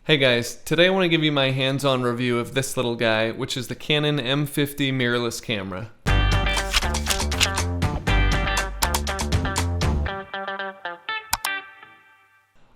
Hey guys, today I want to give you my hands-on review of this little guy, which is the Canon M50 mirrorless camera.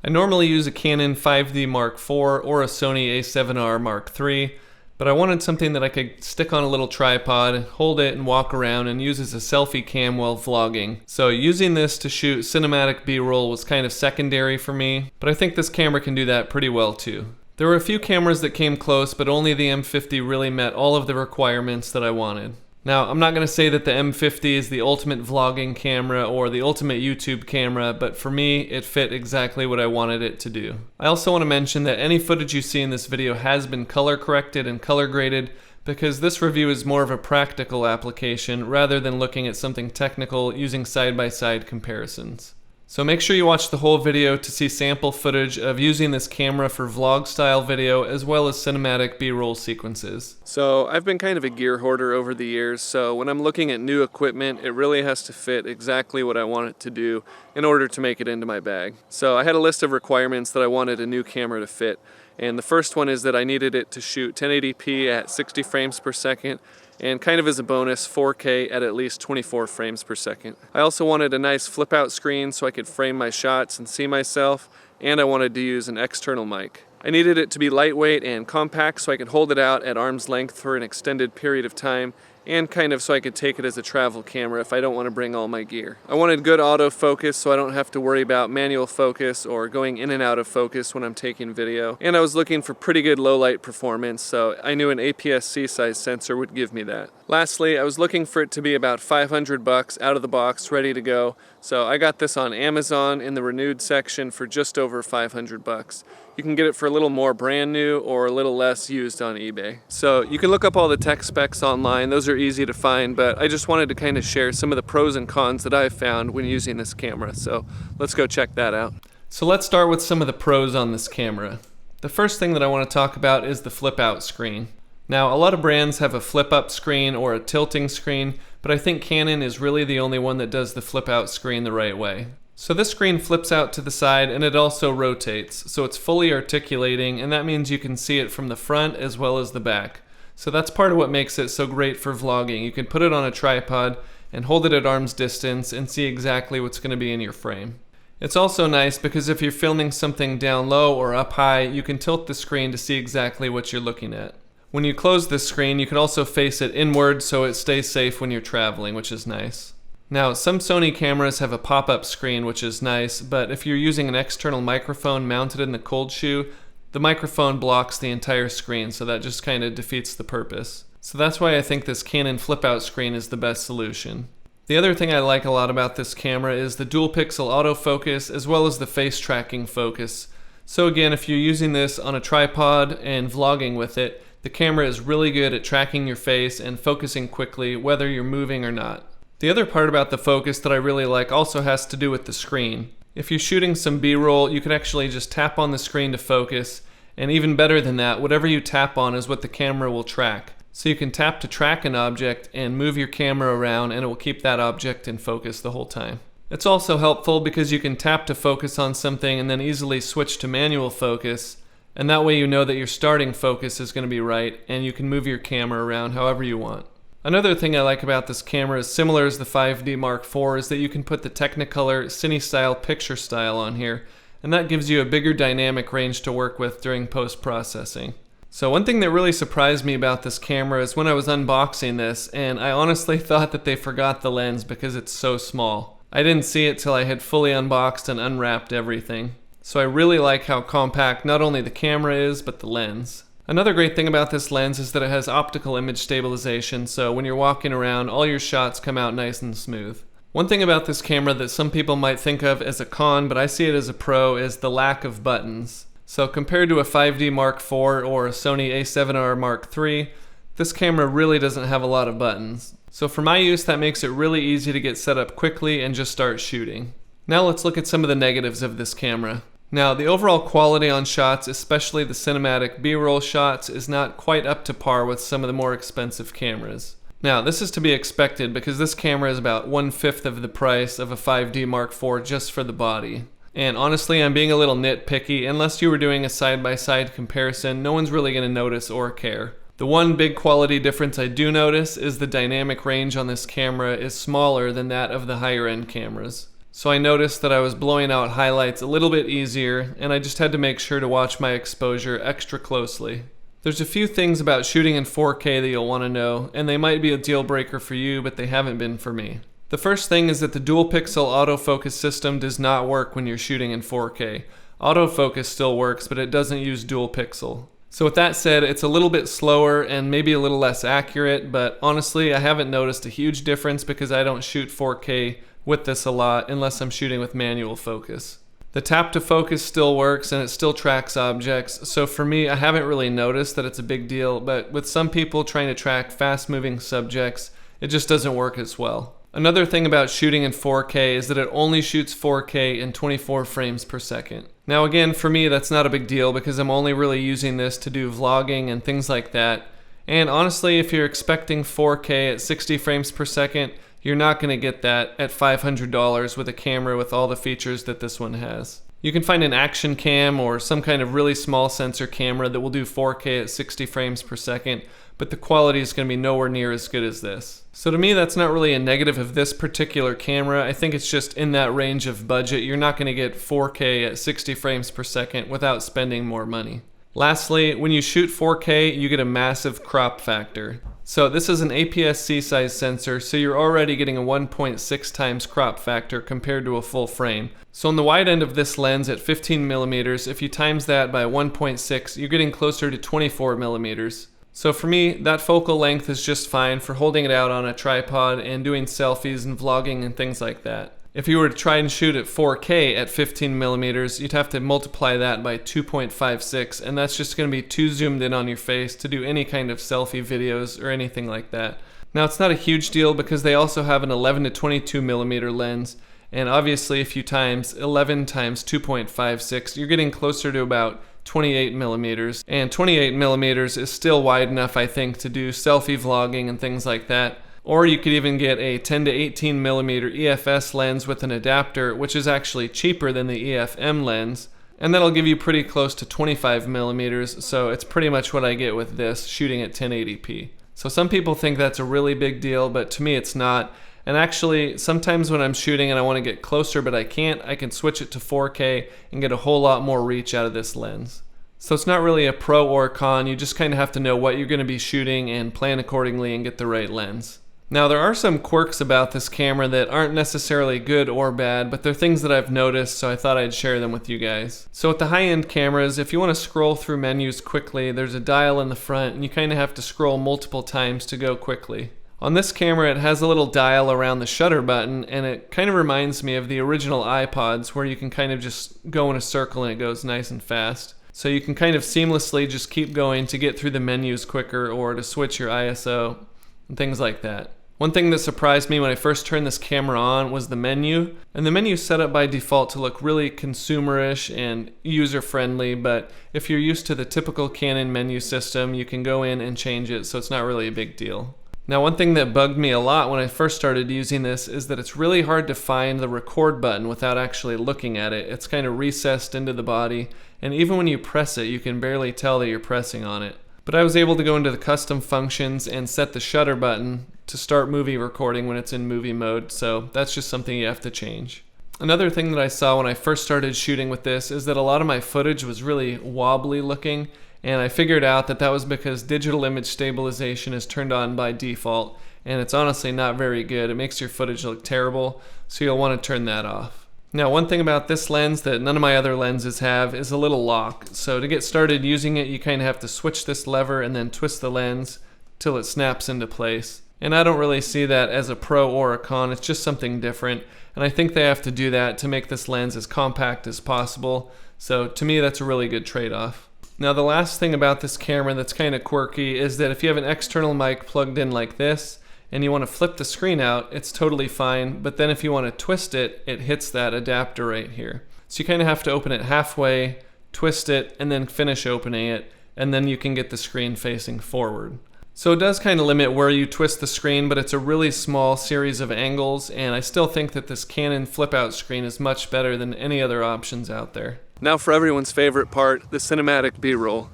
I normally use a Canon 5D Mark IV or a Sony A7R Mark III, but I wanted something that I could stick on a little tripod, hold it and walk around and use as a selfie cam while vlogging. So using this to shoot cinematic B-roll was kind of secondary for me, but I think this camera can do that pretty well too. There were a few cameras that came close, but only the M50 really met all of the requirements that I wanted. Now, I'm not going to say that the M50 is the ultimate vlogging camera or the ultimate YouTube camera, but for me, it fit exactly what I wanted it to do. I also want to mention that any footage you see in this video has been color corrected and color graded because this review is more of a practical application rather than looking at something technical using side-by-side comparisons. So make sure you watch the whole video to see sample footage of using this camera for vlog style video as well as cinematic B-roll sequences. So I've been kind of a gear hoarder over the years, so when I'm looking at new equipment, it really has to fit exactly what I want it to do in order to make it into my bag. So I had a list of requirements that I wanted a new camera to fit, and the first one is that I needed it to shoot 1080p at 60 frames per second, and kind of as a bonus, 4K at least 24 frames per second. I also wanted a nice flip-out screen so I could frame my shots and see myself, and I wanted to use an external mic. I needed it to be lightweight and compact so I could hold it out at arm's length for an extended period of time, and kind of so I could take it as a travel camera if I don't want to bring all my gear. I wanted good autofocus so I don't have to worry about manual focus or going in and out of focus when I'm taking video. And I was looking for pretty good low light performance, so I knew an APS-C size sensor would give me that. Lastly, I was looking for it to be about $500 out of the box, ready to go. So I got this on Amazon in the renewed section for just over $500. You can get it for a little more brand new or a little less used on eBay. So you can look up all the tech specs online. Those are easy to find, but I just wanted to kind of share some of the pros and cons that I've found when using this camera. So let's go check that out. So let's start with some of the pros on this camera. The first thing that I want to talk about is the flip-out screen. Now, a lot of brands have a flip-up screen or a tilting screen, but I think Canon is really the only one that does the flip-out screen the right way. So this screen flips out to the side and it also rotates, so it's fully articulating, and that means you can see it from the front as well as the back. So that's part of what makes it so great for vlogging. You can put it on a tripod and hold it at arm's distance and see exactly what's going to be in your frame. It's also nice because if you're filming something down low or up high, you can tilt the screen to see exactly what you're looking at. When you close this screen, you can also face it inward so it stays safe when you're traveling, which is nice. Now, some Sony cameras have a pop-up screen, which is nice, but if you're using an external microphone mounted in the cold shoe, the microphone blocks the entire screen, so that just kind of defeats the purpose. So that's why I think this Canon flip-out screen is the best solution. The other thing I like a lot about this camera is the dual pixel autofocus as well as the face tracking focus. So again, if you're using this on a tripod and vlogging with it, the camera is really good at tracking your face and focusing quickly whether you're moving or not. The other part about the focus that I really like also has to do with the screen. If you're shooting some B-roll, you can actually just tap on the screen to focus, and even better than that, whatever you tap on is what the camera will track. So you can tap to track an object and move your camera around and it will keep that object in focus the whole time. It's also helpful because you can tap to focus on something and then easily switch to manual focus, and that way you know that your starting focus is going to be right and you can move your camera around however you want. Another thing I like about this camera is similar as the 5D Mark IV is that you can put the Technicolor Cine Style picture style on here, and that gives you a bigger dynamic range to work with during post-processing. So one thing that really surprised me about this camera is when I was unboxing this, and I honestly thought that they forgot the lens because it's so small. I didn't see it till I had fully unboxed and unwrapped everything. So I really like how compact not only the camera is, but the lens. Another great thing about this lens is that it has optical image stabilization, so when you're walking around, all your shots come out nice and smooth. One thing about this camera that some people might think of as a con, but I see it as a pro, is the lack of buttons. So compared to a 5D Mark IV or a Sony A7R Mark III, this camera really doesn't have a lot of buttons. So for my use, that makes it really easy to get set up quickly and just start shooting. Now let's look at some of the negatives of this camera. Now, the overall quality on shots, especially the cinematic B-roll shots, is not quite up to par with some of the more expensive cameras. Now, this is to be expected because this camera is about 1/5 of the price of a 5D Mark IV just for the body. And honestly, I'm being a little nitpicky. Unless you were doing a side-by-side comparison, no one's really going to notice or care. The one big quality difference I do notice is the dynamic range on this camera is smaller than that of the higher end cameras. So I noticed that I was blowing out highlights a little bit easier, and I just had to make sure to watch my exposure extra closely. There's a few things about shooting in 4K that you'll want to know, and they might be a deal breaker for you, but they haven't been for me. The first thing is that the dual pixel autofocus system does not work when you're shooting in 4K. Autofocus still works, but it doesn't use dual pixel. So with that said, it's a little bit slower and maybe a little less accurate, but honestly, I haven't noticed a huge difference because I don't shoot 4K with this a lot unless I'm shooting with manual focus. The tap to focus still works and it still tracks objects, so for me, I haven't really noticed that it's a big deal, but with some people trying to track fast-moving subjects, it just doesn't work as well. Another thing about shooting in 4K is that it only shoots 4K in 24 frames per second. Now again, for me that's not a big deal because I'm only really using this to do vlogging and things like that. And honestly, if you're expecting 4K at 60 frames per second, you're not going to get that at $500 with a camera with all the features that this one has. You can find an action cam or some kind of really small sensor camera that will do 4K at 60 frames per second, but the quality is going to be nowhere near as good as this. So to me, that's not really a negative of this particular camera. I think it's just in that range of budget. You're not going to get 4K at 60 frames per second without spending more money. Lastly, when you shoot 4K, you get a massive crop factor. So this is an APS-C size sensor, so you're already getting a 1.6 times crop factor compared to a full frame. So on the wide end of this lens at 15 millimeters, if you times that by 1.6, you're getting closer to 24 millimeters. So for me, that focal length is just fine for holding it out on a tripod and doing selfies and vlogging and things like that. If you were to try and shoot at 4K at 15 millimeters, you'd have to multiply that by 2.56, and that's just going to be too zoomed in on your face to do any kind of selfie videos or anything like that. Now it's not a huge deal because they also have an 11 to 22 millimeter lens, and obviously if you times 11 times 2.56, you're getting closer to about 28 millimeters, and 28 millimeters is still wide enough, I think, to do selfie vlogging and things like that. Or you could even get a 10 to 18 millimeter EFS lens with an adapter, which is actually cheaper than the EF-M lens, and that'll give you pretty close to 25 millimeters, so it's pretty much what I get with this shooting at 1080p. So some people think that's a really big deal, but to me it's not. And actually, sometimes when I'm shooting and I want to get closer but I can't, I can switch it to 4K and get a whole lot more reach out of this lens. So it's not really a pro or a con, you just kind of have to know what you're going to be shooting and plan accordingly and get the right lens. Now there are some quirks about this camera that aren't necessarily good or bad, but they're things that I've noticed, so I thought I'd share them with you guys. So with the high-end cameras, if you want to scroll through menus quickly, there's a dial in the front and you kind of have to scroll multiple times to go quickly. On this camera, it has a little dial around the shutter button, and it kind of reminds me of the original iPods where you can kind of just go in a circle and it goes nice and fast. So you can kind of seamlessly just keep going to get through the menus quicker or to switch your ISO and things like that. One thing that surprised me when I first turned this camera on was the menu, and the menu is set up by default to look really consumerish and user-friendly, but if you're used to the typical Canon menu system, you can go in and change it, so it's not really a big deal. Now one thing that bugged me a lot when I first started using this is that it's really hard to find the record button without actually looking at it. It's kind of recessed into the body, and even when you press it, you can barely tell that you're pressing on it. But I was able to go into the custom functions and set the shutter button to start movie recording when it's in movie mode, so that's just something you have to change. Another thing that I saw when I first started shooting with this is that a lot of my footage was really wobbly looking, and I figured out that that was because digital image stabilization is turned on by default, and it's honestly not very good. It makes your footage look terrible, so you'll want to turn that off. Now one thing about this lens that none of my other lenses have is a little lock. So to get started using it, you kind of have to switch this lever and then twist the lens till it snaps into place. And I don't really see that as a pro or a con, it's just something different. And I think they have to do that to make this lens as compact as possible. So to me that's a really good trade-off. Now the last thing about this camera that's kind of quirky is that if you have an external mic plugged in like this, and you want to flip the screen out, it's totally fine, but then if you want to twist it, it hits that adapter right here. So you kind of have to open it halfway, twist it, and then finish opening it, and then you can get the screen facing forward. So it does kind of limit where you twist the screen, but it's a really small series of angles, and I still think that this Canon Flipout Screen is much better than any other options out there. Now for everyone's favorite part, the cinematic B-roll.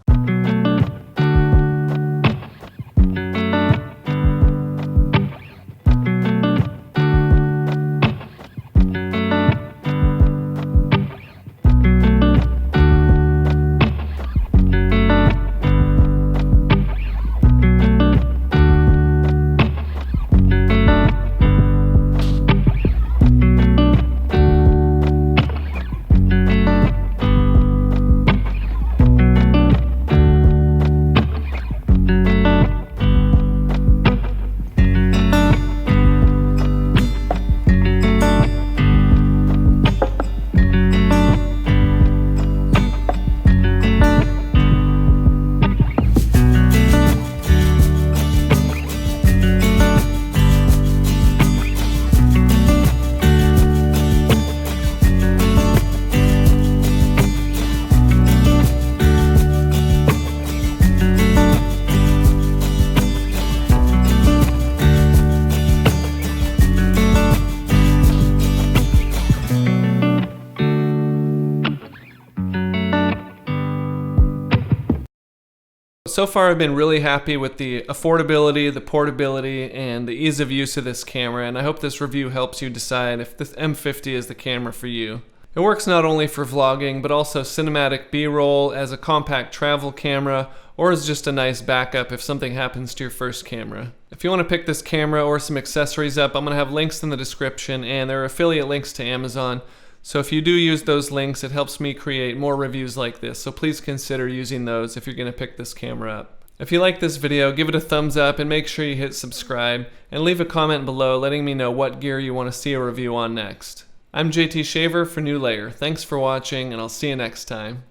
So far I've been really happy with the affordability, the portability, and the ease of use of this camera, and I hope this review helps you decide if this M50 is the camera for you. It works not only for vlogging, but also cinematic B-roll, as a compact travel camera, or as just a nice backup if something happens to your first camera. If you want to pick this camera or some accessories up, I'm going to have links in the description, and there are affiliate links to Amazon. So if you do use those links, it helps me create more reviews like this, so please consider using those if you're going to pick this camera up. If you like this video, give it a thumbs up and make sure you hit subscribe, and leave a comment below letting me know what gear you want to see a review on next. I'm JT Shaver for New Layer. Thanks for watching, and I'll see you next time.